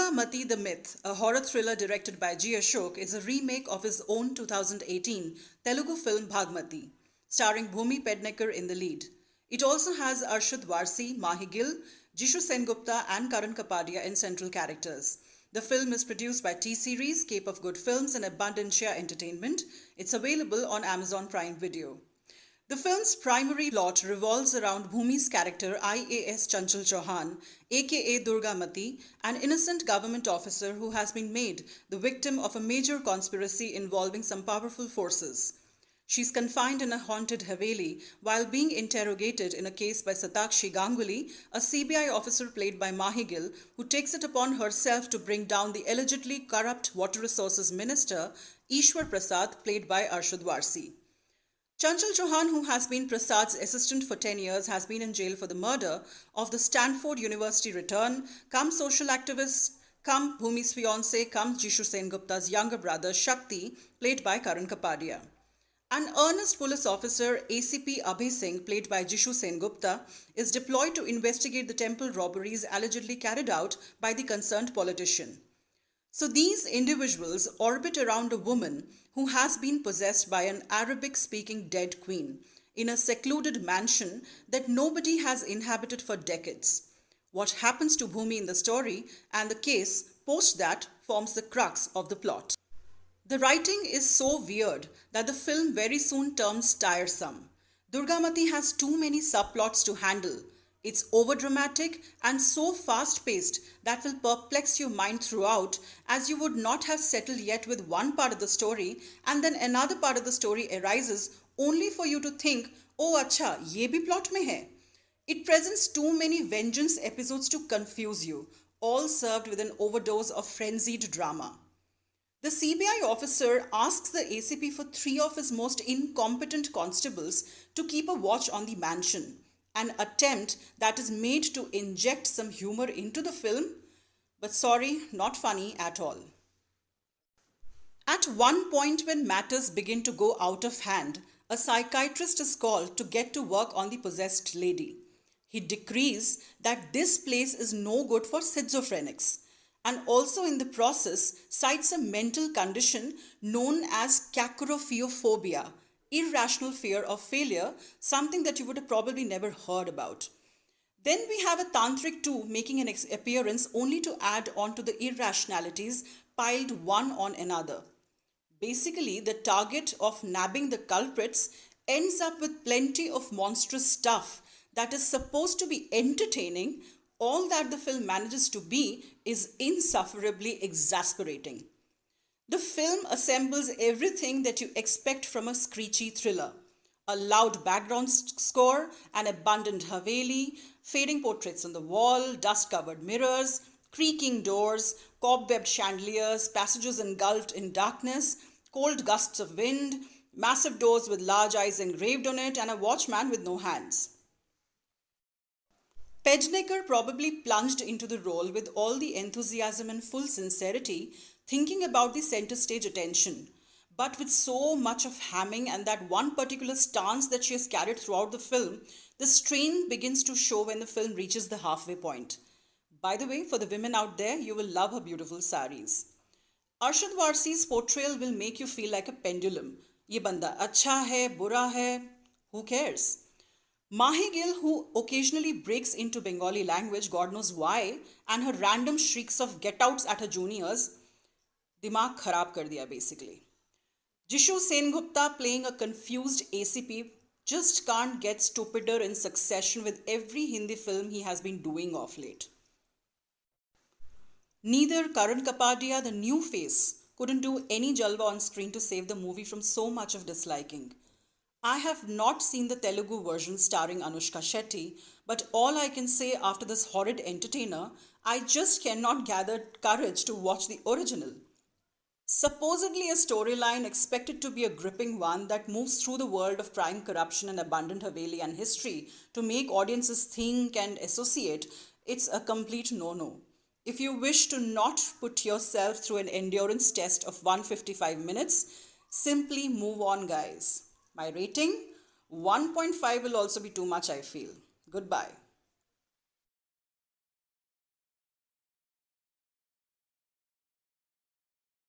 Durga Mati the Myth, a horror thriller directed by G. Ashok, is a remake of his own 2018 Telugu film Bhagmati, starring Bhumi Pednekar in the lead. It also has Arshad Varsi, Mahi Gill, Jishu Sengupta and Karan Kapadia in central characters. The film is produced by T-Series, Cape of Good Films and Abundantia Entertainment. It's available on Amazon Prime Video. The film's primary plot revolves around Bhumi's character IAS Chanchal Chauhan, aka Durga Mati, an innocent government officer who has been made the victim of a major conspiracy involving some powerful forces. She's confined in a haunted Haveli while being interrogated in a case by Satakshi Ganguly, a CBI officer played by Mahi Gill, who takes it upon herself to bring down the allegedly corrupt Water Resources Minister Ishwar Prasad, played by Arshad Varsi. Chanchal Chauhan, who has been Prasad's assistant for 10 years, has been in jail for the murder of the Stanford University return, come social activist, come Bhumi's fiancé, come Jishu Sengupta's younger brother Shakti, played by Karan Kapadia. An earnest police officer, ACP Abhay Singh, played by Jishu Sengupta, is deployed to investigate the temple robberies allegedly carried out by the concerned politician. So these individuals orbit around a woman who has been possessed by an Arabic-speaking dead queen in a secluded mansion that nobody has inhabited for decades. What happens to Bhumi in the story and the case post that forms the crux of the plot. The writing is so weird that the film very soon turns tiresome. Durga Mati has too many subplots to handle. It's overdramatic and so fast-paced that will perplex your mind throughout, as you would not have settled yet with one part of the story and then another part of the story arises only for you to think, oh acha, ye bhi plot mein hai. It presents too many vengeance episodes to confuse you, all served with an overdose of frenzied drama. The CBI officer asks the ACP for 3 of his most incompetent constables to keep a watch on the mansion. An attempt that is made to inject some humor into the film, but sorry, not funny at all. At one point when matters begin to go out of hand, a psychiatrist is called to get to work on the possessed lady. He decrees that this place is no good for schizophrenics and also in the process cites a mental condition known as cacrophiophobia, irrational fear of failure, something that you would have probably never heard about. Then we have a tantric too making an appearance only to add on to the irrationalities piled one on another. Basically, the target of nabbing the culprits ends up with plenty of monstrous stuff that is supposed to be entertaining. All that the film manages to be is insufferably exasperating. The film assembles everything that you expect from a screechy thriller. A loud background score, an abundant Haveli, fading portraits on the wall, dust-covered mirrors, creaking doors, cobwebbed chandeliers, passages engulfed in darkness, cold gusts of wind, massive doors with large eyes engraved on it, and a watchman with no hands. Pednekar probably plunged into the role with all the enthusiasm and full sincerity, thinking about the center stage attention. But with so much of hamming and that one particular stance that she has carried throughout the film, the strain begins to show when the film reaches the halfway point. By the way, for the women out there, you will love her beautiful saris. Arshad Varsi's portrayal will make you feel like a pendulum. Ye banda acha hai, bura hai, who cares? Mahi Gill, who occasionally breaks into Bengali language, God knows why, and her random shrieks of get-outs at her juniors, dimag kharab kar diya basically. Jishu Sengupta playing a confused ACP just can't get stupider in succession with every Hindi film he has been doing of late. Neither Karan Kapadia, the new face, couldn't do any jalwa on screen to save the movie from so much of disliking. I have not seen the Telugu version starring Anushka Shetty, but all I can say after this horrid entertainer, I just cannot gather courage to watch the original. Supposedly a storyline expected to be a gripping one that moves through the world of crime, corruption and abundant Haveli and history to make audiences think and associate, it's a complete no-no. If you wish to not put yourself through an endurance test of 155 minutes, simply move on, guys. My rating? 1.5 will also be too much, I feel. Goodbye.